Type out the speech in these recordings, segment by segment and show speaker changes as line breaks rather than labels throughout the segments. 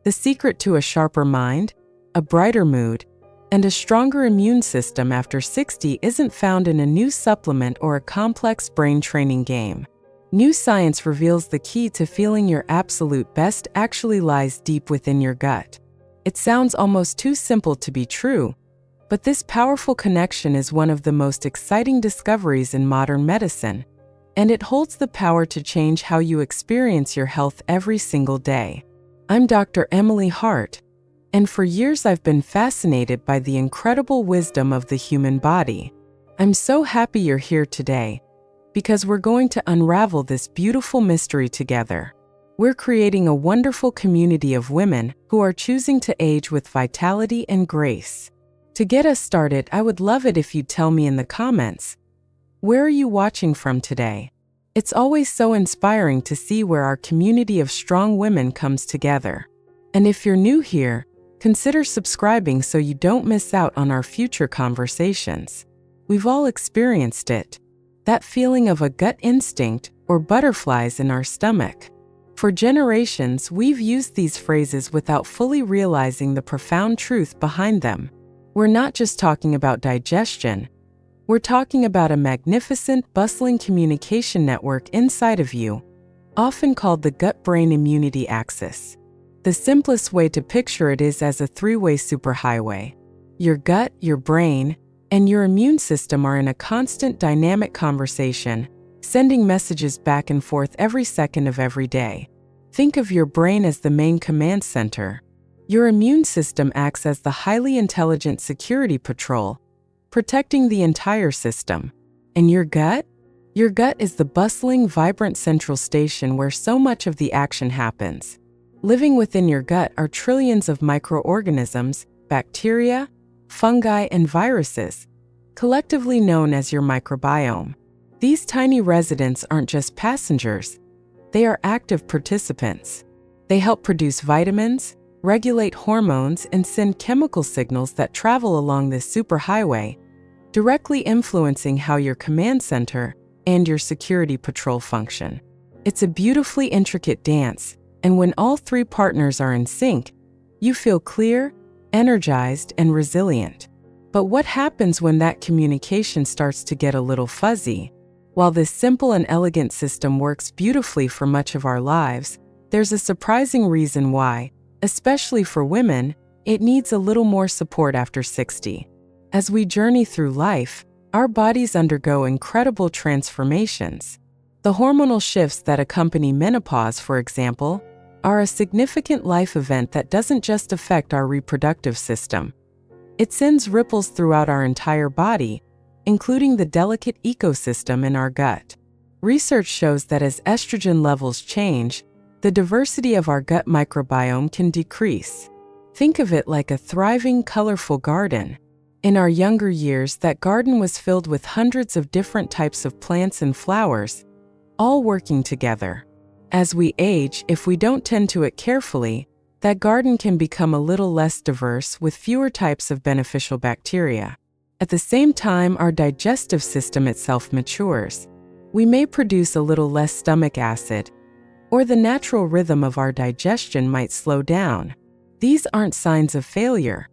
The secret to a sharper mind, a brighter mood, and a stronger immune system after 60 isn't found in a new supplement or a complex brain training game. New science reveals the key to feeling your absolute best actually lies deep within your gut. It sounds almost too simple to be true, but this powerful connection is one of the most exciting discoveries in modern medicine, and it holds the power to change how you experience your health every single day. I'm Dr. Emily Hart, and for years I've been fascinated by the incredible wisdom of the human body. I'm so happy you're here today, because we're going to unravel this beautiful mystery together. We're creating a wonderful community of women who are choosing to age with vitality and grace. To get us started, I would love it if you'd tell me in the comments, where are you watching from today? It's always so inspiring to see where our community of strong women comes together. And if you're new here, consider subscribing so you don't miss out on our future conversations. We've all experienced it, that feeling of a gut instinct or butterflies in our stomach. For generations, we've used these phrases without fully realizing the profound truth behind them. We're not just talking about digestion. We're talking about a magnificent, bustling communication network inside of you, often called the gut-brain immunity axis. The simplest way to picture it is as a three-way superhighway. Your gut, your brain, and your immune system are in a constant dynamic conversation, sending messages back and forth every second of every day. Think of your brain as the main command center. Your immune system acts as the highly intelligent security patrol, protecting the entire system. And your gut? Your gut is the bustling, vibrant central station where so much of the action happens. Living within your gut are trillions of microorganisms, bacteria, fungi, and viruses, collectively known as your microbiome. These tiny residents aren't just passengers, they are active participants. They help produce vitamins, regulate hormones, and send chemical signals that travel along this superhighway, directly influencing how your command center and your security patrol function. It's a beautifully intricate dance, and when all three partners are in sync, you feel clear, energized, and resilient. But what happens when that communication starts to get a little fuzzy? While this simple and elegant system works beautifully for much of our lives, there's a surprising reason why, especially for women, it needs a little more support after 60. As we journey through life, our bodies undergo incredible transformations. The hormonal shifts that accompany menopause, for example, are a significant life event that doesn't just affect our reproductive system. It sends ripples throughout our entire body, including the delicate ecosystem in our gut. Research shows that as estrogen levels change, the diversity of our gut microbiome can decrease. Think of it like a thriving, colorful garden. In our younger years, that garden was filled with hundreds of different types of plants and flowers, all working together. As we age, if we don't tend to it carefully, that garden can become a little less diverse with fewer types of beneficial bacteria. At the same time, our digestive system itself matures. We may produce a little less stomach acid, or the natural rhythm of our digestion might slow down. These aren't signs of failure.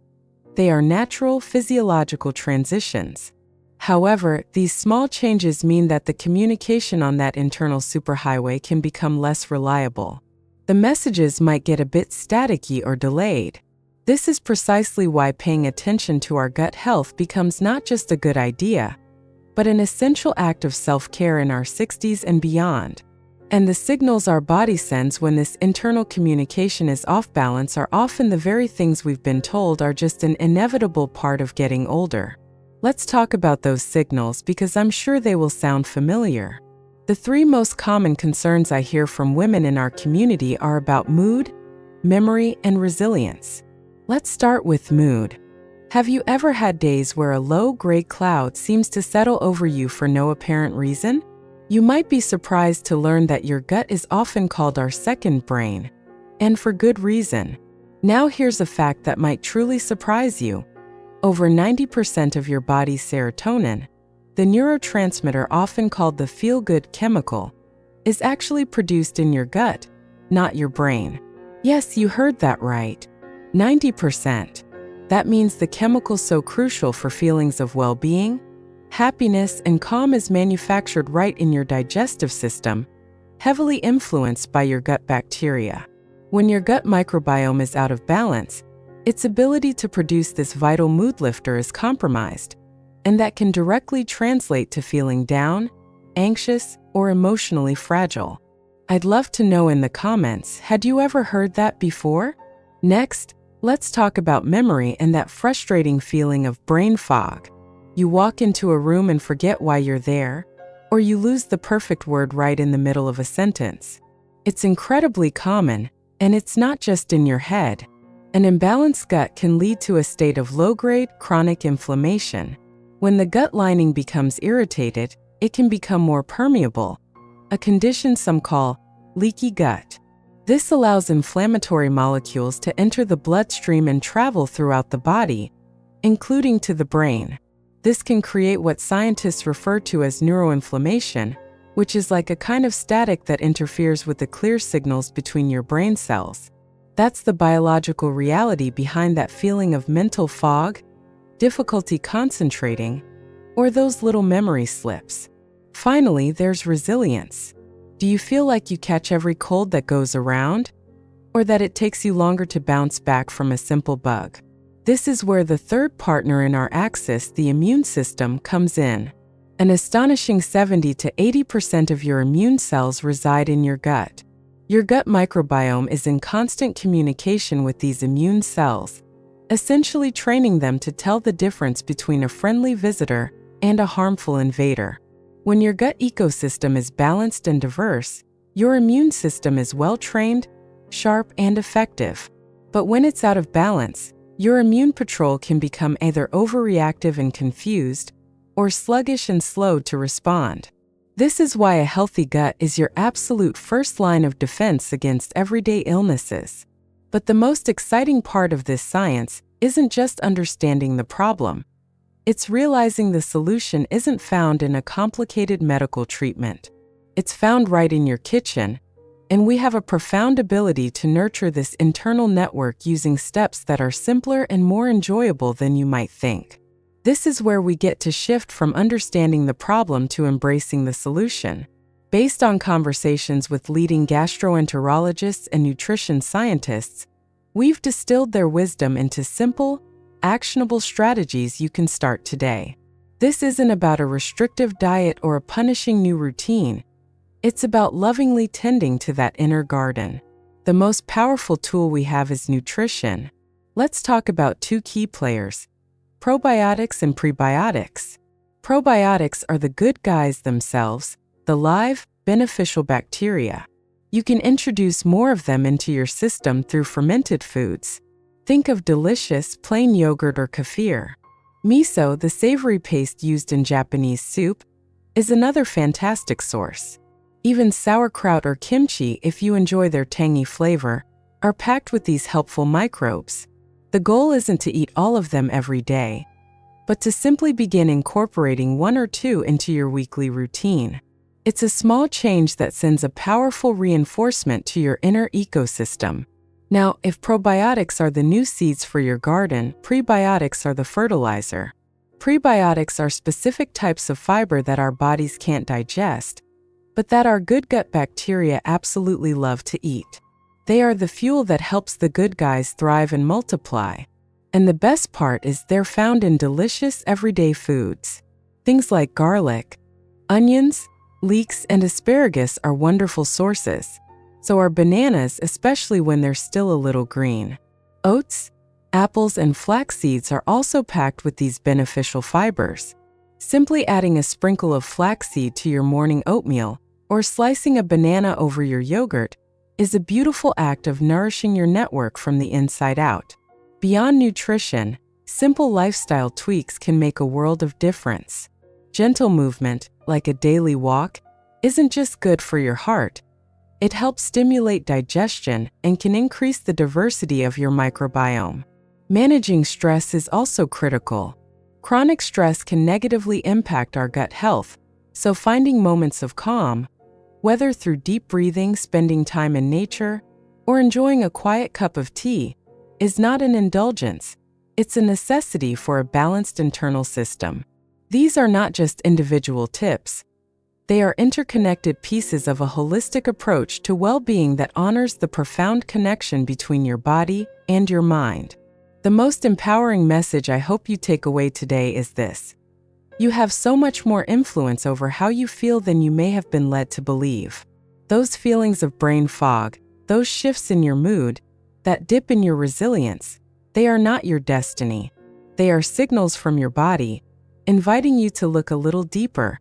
They are natural, physiological transitions. However, these small changes mean that the communication on that internal superhighway can become less reliable. The messages might get a bit staticky or delayed. This is precisely why paying attention to our gut health becomes not just a good idea, but an essential act of self-care in our 60s and beyond. And the signals our body sends when this internal communication is off balance are often the very things we've been told are just an inevitable part of getting older. Let's talk about those signals because I'm sure they will sound familiar. The three most common concerns I hear from women in our community are about mood, memory, and resilience. Let's start with mood. Have you ever had days where a low gray cloud seems to settle over you for no apparent reason? You might be surprised to learn that your gut is often called our second brain, and for good reason. Now here's a fact that might truly surprise you. Over 90% of your body's serotonin, the neurotransmitter often called the feel-good chemical, is actually produced in your gut, not your brain. Yes, you heard that right. 90%. That means the chemical so crucial for feelings of well-being, happiness, and calm is manufactured right in your digestive system, heavily influenced by your gut bacteria. When your gut microbiome is out of balance, its ability to produce this vital mood lifter is compromised, and that can directly translate to feeling down, anxious, or emotionally fragile. I'd love to know in the comments, had you ever heard that before? Next, let's talk about memory and that frustrating feeling of brain fog. You walk into a room and forget why you're there, or you lose the perfect word right in the middle of a sentence. It's incredibly common, and it's not just in your head. An imbalanced gut can lead to a state of low-grade chronic inflammation. When the gut lining becomes irritated, it can become more permeable, a condition some call leaky gut. This allows inflammatory molecules to enter the bloodstream and travel throughout the body, including to the brain. This can create what scientists refer to as neuroinflammation, which is like a kind of static that interferes with the clear signals between your brain cells. That's the biological reality behind that feeling of mental fog, difficulty concentrating, or those little memory slips. Finally, there's resilience. Do you feel like you catch every cold that goes around? Or that it takes you longer to bounce back from a simple bug? This is where the third partner in our axis, the immune system, comes in. An astonishing 70 to 80% of your immune cells reside in your gut. Your gut microbiome is in constant communication with these immune cells, essentially training them to tell the difference between a friendly visitor and a harmful invader. When your gut ecosystem is balanced and diverse, your immune system is well-trained, sharp, and effective. But when it's out of balance, your immune patrol can become either overreactive and confused, or sluggish and slow to respond. This is why a healthy gut is your absolute first line of defense against everyday illnesses. But the most exciting part of this science isn't just understanding the problem. It's realizing the solution isn't found in a complicated medical treatment. It's found right in your kitchen, and we have a profound ability to nurture this internal network using steps that are simpler and more enjoyable than you might think. This is where we get to shift from understanding the problem to embracing the solution. Based on conversations with leading gastroenterologists and nutrition scientists, we've distilled their wisdom into simple, actionable strategies you can start today. This isn't about a restrictive diet or a punishing new routine. It's about lovingly tending to that inner garden. The most powerful tool we have is nutrition. Let's talk about two key players: probiotics and prebiotics. Probiotics are the good guys themselves, the live, beneficial bacteria. You can introduce more of them into your system through fermented foods. Think of delicious, plain yogurt or kefir. Miso, the savory paste used in Japanese soup, is another fantastic source. Even sauerkraut or kimchi, if you enjoy their tangy flavor, are packed with these helpful microbes. The goal isn't to eat all of them every day, but to simply begin incorporating one or two into your weekly routine. It's a small change that sends a powerful reinforcement to your inner ecosystem. Now, if probiotics are the new seeds for your garden, prebiotics are the fertilizer. Prebiotics are specific types of fiber that our bodies can't digest, but that our good gut bacteria absolutely love to eat. They are the fuel that helps the good guys thrive and multiply. And the best part is they're found in delicious everyday foods. Things like garlic, onions, leeks, and asparagus are wonderful sources. So are bananas, especially when they're still a little green. Oats, apples, and flax seeds are also packed with these beneficial fibers. Simply adding a sprinkle of flaxseed to your morning oatmeal or slicing a banana over your yogurt is a beautiful act of nourishing your network from the inside out. Beyond nutrition, simple lifestyle tweaks can make a world of difference. Gentle movement, like a daily walk, isn't just good for your heart. It helps stimulate digestion and can increase the diversity of your microbiome. Managing stress is also critical. Chronic stress can negatively impact our gut health, so finding moments of calm, whether through deep breathing, spending time in nature, or enjoying a quiet cup of tea is not an indulgence. It's a necessity for a balanced internal system. These are not just individual tips. They are interconnected pieces of a holistic approach to well-being that honors the profound connection between your body and your mind. The most empowering message I hope you take away today is this: you have so much more influence over how you feel than you may have been led to believe. Those feelings of brain fog, those shifts in your mood, that dip in your resilience, they are not your destiny. They are signals from your body, inviting you to look a little deeper,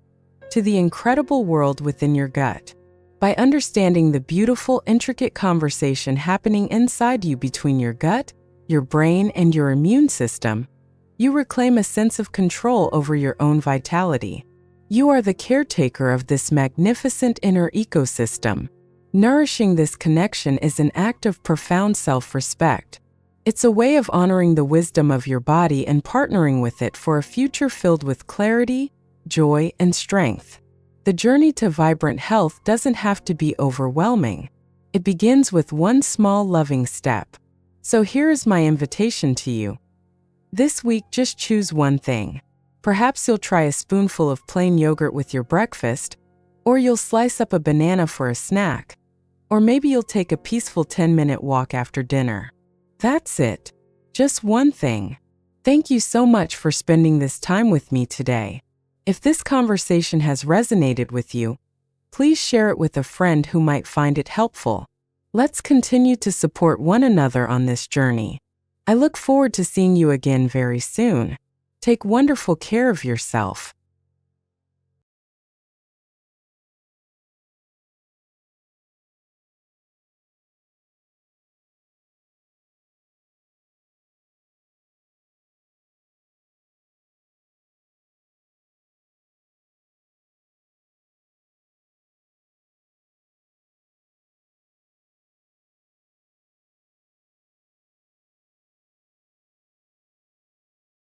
to the incredible world within your gut. By understanding the beautiful, intricate conversation happening inside you between your gut, your brain, and your immune system, you reclaim a sense of control over your own vitality. You are the caretaker of this magnificent inner ecosystem. Nourishing this connection is an act of profound self-respect. It's a way of honoring the wisdom of your body and partnering with it for a future filled with clarity, joy, and strength. The journey to vibrant health doesn't have to be overwhelming. It begins with one small, loving step. So here is my invitation to you. This week, just choose one thing. Perhaps you'll try a spoonful of plain yogurt with your breakfast, or you'll slice up a banana for a snack, or maybe you'll take a peaceful 10-minute walk after dinner. That's it. Just one thing. Thank you so much for spending this time with me today. If this conversation has resonated with you, please share it with a friend who might find it helpful. Let's continue to support one another on this journey. I look forward to seeing you again very soon. Take wonderful care of yourself.